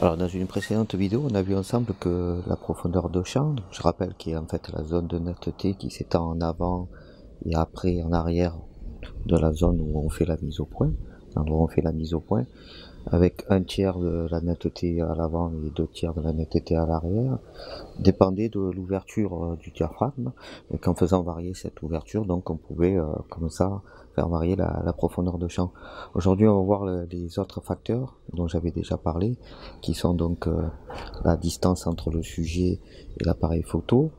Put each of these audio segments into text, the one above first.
Alors dans une précédente vidéo, on a vu ensemble que la profondeur de champ, je rappelle qui est en fait la zone de netteté qui s'étend en avant et après en arrière de la zone où on fait la mise au point, l'endroit où on fait la mise au point, avec un tiers de la netteté à l'avant et deux tiers de la netteté à l'arrière, dépendait de l'ouverture du diaphragme, et qu'en faisant varier cette ouverture, donc on pouvait comme ça faire varier la profondeur de champ. Aujourd'hui, on va voir les autres facteurs dont j'avais déjà parlé, qui sont donc la distance entre le sujet et l'appareil photo,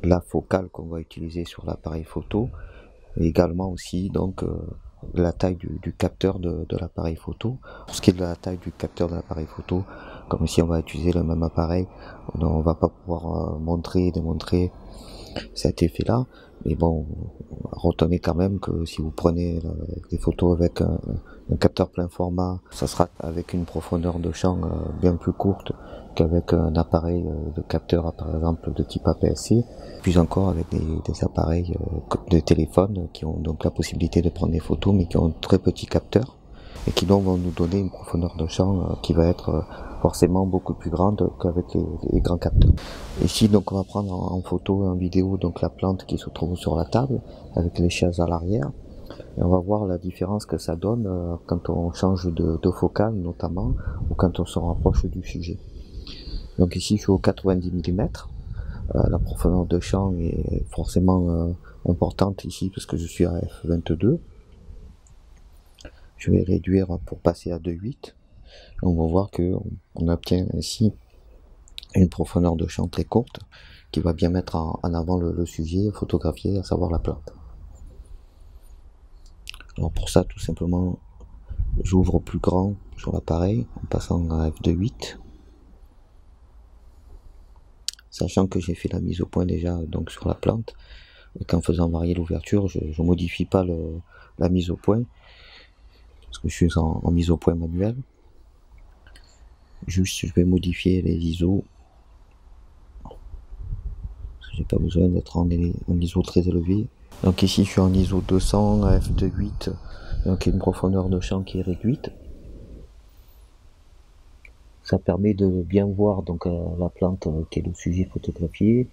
la focale qu'on va utiliser sur l'appareil photo, et également aussi donc la taille du capteur de l'appareil photo. Pour ce qui est de la taille du capteur de l'appareil photo, comme si on va utiliser le même appareil, on va pas pouvoir montrer et démontrer cet effet-là. Mais bon, retenez quand même que si vous prenez des photos avec un capteur plein format, ça sera avec une profondeur de champ bien plus courte qu'avec un appareil de capteur par exemple de type APS-C, puis encore avec des appareils de téléphone qui ont donc la possibilité de prendre des photos mais qui ont un très petit capteur et qui donc vont nous donner une profondeur de champ qui va être forcément beaucoup plus grande qu'avec les grands capteurs. Ici donc on va prendre en photo et en vidéo donc la plante qui se trouve sur la table avec les chaises à l'arrière. Et on va voir la différence que ça donne quand on change de focale notamment, ou quand on se rapproche du sujet. Donc ici je suis au 90 mm, la profondeur de champ est forcément importante ici parce que je suis à f22. Je vais réduire pour passer à 2,8. On va voir qu'on obtient ainsi une profondeur de champ très courte qui va bien mettre en avant le sujet photographié, à savoir la plante. Alors pour ça, tout simplement, j'ouvre plus grand sur l'appareil en passant à f2.8, sachant que j'ai fait la mise au point déjà donc sur la plante, et qu'en faisant varier l'ouverture, je modifie pas la mise au point, parce que je suis en mise au point manuelle. Juste, je vais modifier les ISO. J'ai pas besoin d'être en ISO très élevé. Donc ici, je suis en ISO 200 à f2.8, donc une profondeur de champ qui est réduite. Ça permet de bien voir donc la plante qui est le sujet photographié.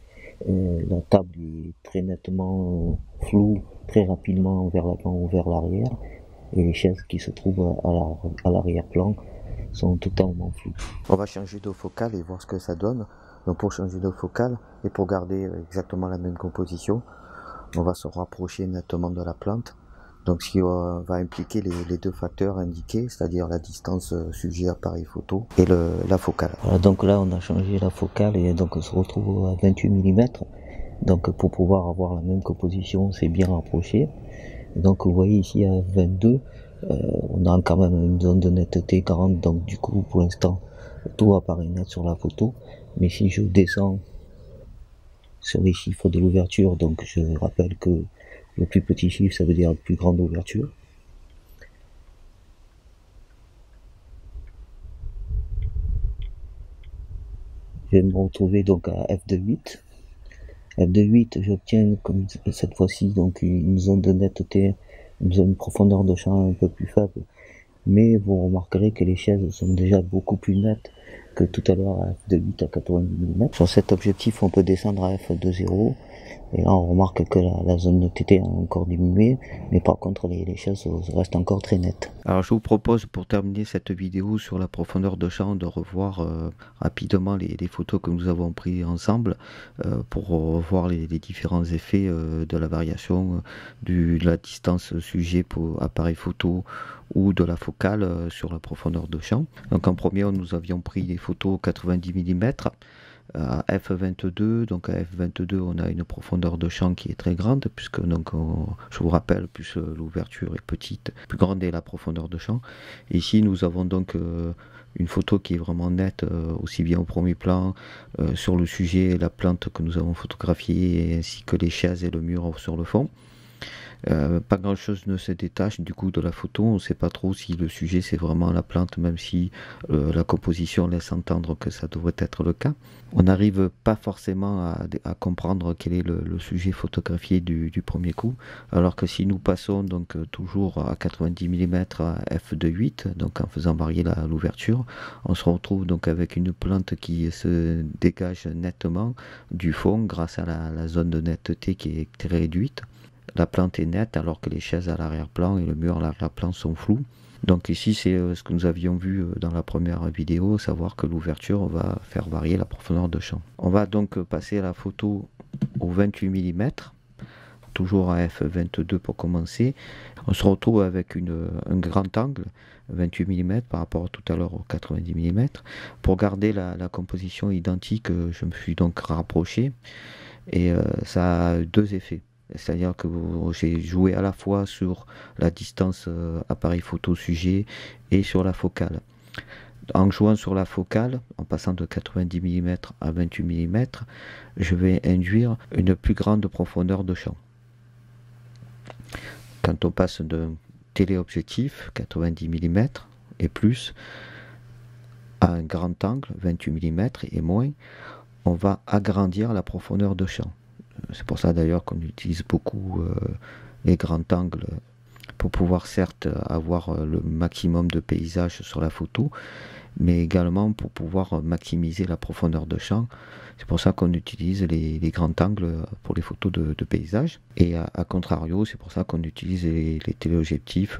La table est très nettement floue, très rapidement vers l'avant ou vers l'arrière, et les chaises qui se trouvent à l'arrière-plan sont totalement floues. On va changer de focale et voir ce que ça donne. Donc pour changer de focale et pour garder exactement la même composition, on va se rapprocher nettement de la plante. Donc ce qui va impliquer les deux facteurs indiqués, c'est-à-dire la distance sujet appareil photo et la focale. Voilà, donc là on a changé la focale et donc on se retrouve à 28 mm. Donc pour pouvoir avoir la même composition, c'est bien rapproché. Et donc vous voyez ici à 22, on a quand même une zone de netteté 40, donc du coup pour l'instant tout apparaît net sur la photo. Mais si je descends sur les chiffres de l'ouverture, donc je rappelle que le plus petit chiffre, ça veut dire la plus grande ouverture. Je vais me retrouver donc à f2.8. f2.8, j'obtiens comme cette fois-ci donc une zone de netteté, une zone de profondeur de champ un peu plus faible. Mais vous remarquerez que les chaises sont déjà beaucoup plus nettes que tout à l'heure à f2.8 à 90 mm. Sur cet objectif, on peut descendre à f2.0. Et là, on remarque que la zone de TT a encore diminué, mais par contre, les chaises restent encore très nettes. Alors, je vous propose, pour terminer cette vidéo sur la profondeur de champ, de revoir rapidement les photos que nous avons prises ensemble pour revoir les différents effets de la variation de la distance sujet pour appareil photo ou de la focale sur la profondeur de champ. Donc, en premier, nous avions pris des photos 90 mm. À f22, donc à f22 on a une profondeur de champ qui est très grande puisque donc je vous rappelle plus l'ouverture est petite, plus grande est la profondeur de champ. Et ici nous avons donc une photo qui est vraiment nette, aussi bien au premier plan sur le sujet, la plante que nous avons photographiée ainsi que les chaises et le mur sur le fond. Pas grand chose ne se détache du coup de la photo, on ne sait pas trop si le sujet c'est vraiment la plante, même si la composition laisse entendre que ça devrait être le cas. On n'arrive pas forcément à comprendre quel est le sujet photographié du premier coup, alors que si nous passons donc toujours à 90 mm à f2.8, donc en faisant varier l'ouverture, on se retrouve donc avec une plante qui se dégage nettement du fond grâce à la zone de netteté qui est très réduite. La plante est nette alors que les chaises à l'arrière-plan et le mur à l'arrière-plan sont flous. Donc ici c'est ce que nous avions vu dans la première vidéo, savoir que l'ouverture va faire varier la profondeur de champ. On va donc passer à la photo au 28 mm, toujours à f22 pour commencer. On se retrouve avec un grand angle, 28 mm par rapport tout à l'heure au 90 mm. Pour garder la composition identique, je me suis donc rapproché et ça a deux effets. C'est-à-dire que j'ai joué à la fois sur la distance appareil photo sujet et sur la focale. En jouant sur la focale, en passant de 90 mm à 28 mm, je vais induire une plus grande profondeur de champ. Quand on passe d'un téléobjectif 90 mm et plus à un grand angle 28 mm et moins, on va agrandir la profondeur de champ. C'est pour ça d'ailleurs qu'on utilise beaucoup les grands angles pour pouvoir certes avoir le maximum de paysage sur la photo, mais également pour pouvoir maximiser la profondeur de champ. C'est pour ça qu'on utilise les grands angles pour les photos de paysage. Et à contrario, c'est pour ça qu'on utilise les téléobjectifs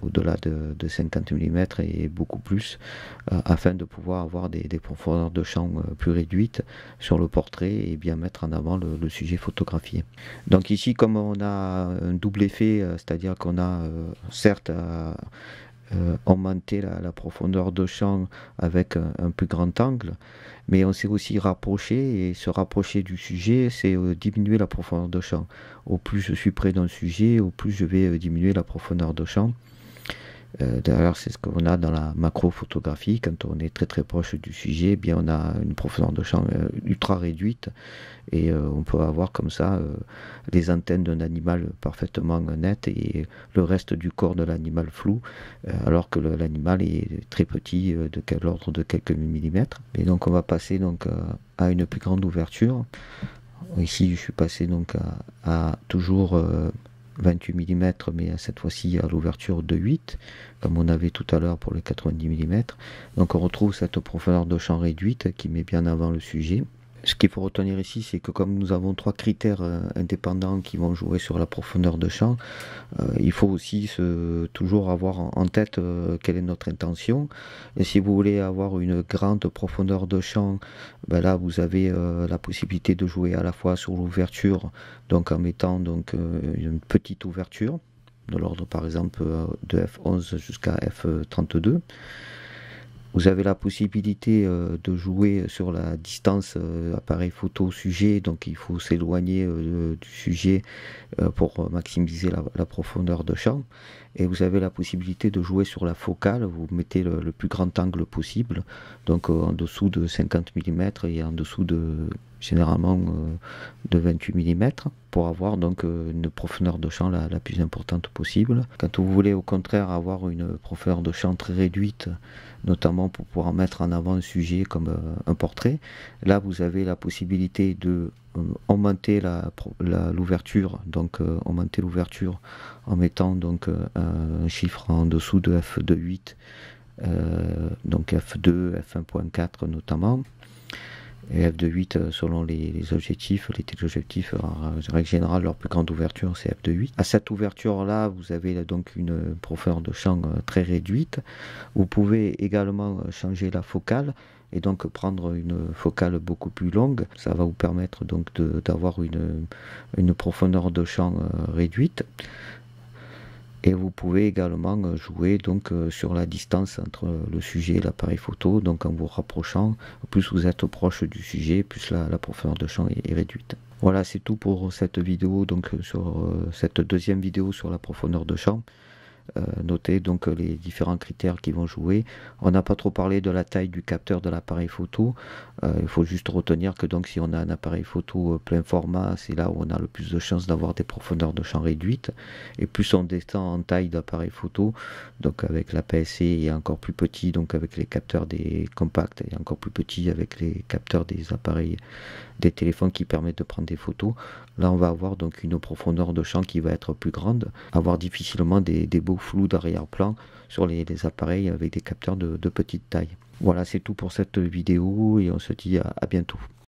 au-delà de 50 mm et beaucoup plus, afin de pouvoir avoir des profondeurs de champ plus réduites sur le portrait et bien mettre en avant le sujet photographié. Donc ici, comme on a un double effet, c'est-à-dire qu'on a certes augmenter la profondeur de champ avec un plus grand angle, mais on s'est aussi rapproché, et se rapprocher du sujet, c'est diminuer la profondeur de champ. Au plus je suis près d'un sujet, au plus je vais diminuer la profondeur de champ. D'ailleurs, c'est ce qu'on a dans la macro-photographie. Quand on est très très proche du sujet, eh bien on a une profondeur de champ ultra réduite et on peut avoir comme ça les antennes d'un animal parfaitement net et le reste du corps de l'animal flou, alors que l'animal est très petit, de l'ordre de quelques millimètres. Et donc on va passer donc à une plus grande ouverture. Ici, je suis passé donc à toujours 28 mm, mais cette fois-ci à l'ouverture de 8, comme on avait tout à l'heure pour les 90 mm. Donc on retrouve cette profondeur de champ réduite qui met bien avant le sujet. Ce qu'il faut retenir ici, c'est que comme nous avons trois critères indépendants qui vont jouer sur la profondeur de champ, il faut aussi toujours avoir en tête quelle est notre intention. Et si vous voulez avoir une grande profondeur de champ, ben là vous avez la possibilité de jouer à la fois sur l'ouverture, donc en mettant donc une petite ouverture, de l'ordre par exemple de f11 jusqu'à f32. Vous avez la possibilité de jouer sur la distance appareil photo sujet, donc il faut s'éloigner du sujet pour maximiser la profondeur de champ. Et vous avez la possibilité de jouer sur la focale, vous mettez le plus grand angle possible, donc en dessous de 50 mm et en dessous généralement de 28 mm, pour avoir donc une profondeur de champ la plus importante possible. Quand vous voulez au contraire avoir une profondeur de champ très réduite, notamment pour pouvoir mettre en avant un sujet comme un portrait, là vous avez la possibilité de augmenter l'ouverture, donc augmenter l'ouverture en mettant donc un chiffre en dessous de f2.8, donc f2, f1.4 notamment, et f2.8 selon les objectifs, les téléobjectifs, en règle générale leur plus grande ouverture c'est f2.8. À cette ouverture là vous avez donc une profondeur de champ très réduite. Vous pouvez également changer la focale et donc prendre une focale beaucoup plus longue. Ça va vous permettre donc d'avoir une profondeur de champ réduite. Et vous pouvez également jouer donc sur la distance entre le sujet et l'appareil photo, donc en vous rapprochant, plus vous êtes proche du sujet, plus la profondeur de champ est réduite. Voilà, c'est tout pour cette vidéo, donc sur cette deuxième vidéo sur la profondeur de champ. noter donc les différents critères qui vont jouer. On n'a pas trop parlé de la taille du capteur de l'appareil photo. Il faut juste retenir que donc si on a un appareil photo plein format, c'est là où on a le plus de chances d'avoir des profondeurs de champ réduites. Et plus on descend en taille d'appareil photo, donc avec la PSC et encore plus petit, donc avec les capteurs des compacts et encore plus petit avec les capteurs des appareils, des téléphones qui permettent de prendre des photos. Là, on va avoir donc une profondeur de champ qui va être plus grande, avoir difficilement des beaux flous d'arrière-plan sur les appareils avec des capteurs de petite taille. Voilà, c'est tout pour cette vidéo et on se dit à bientôt.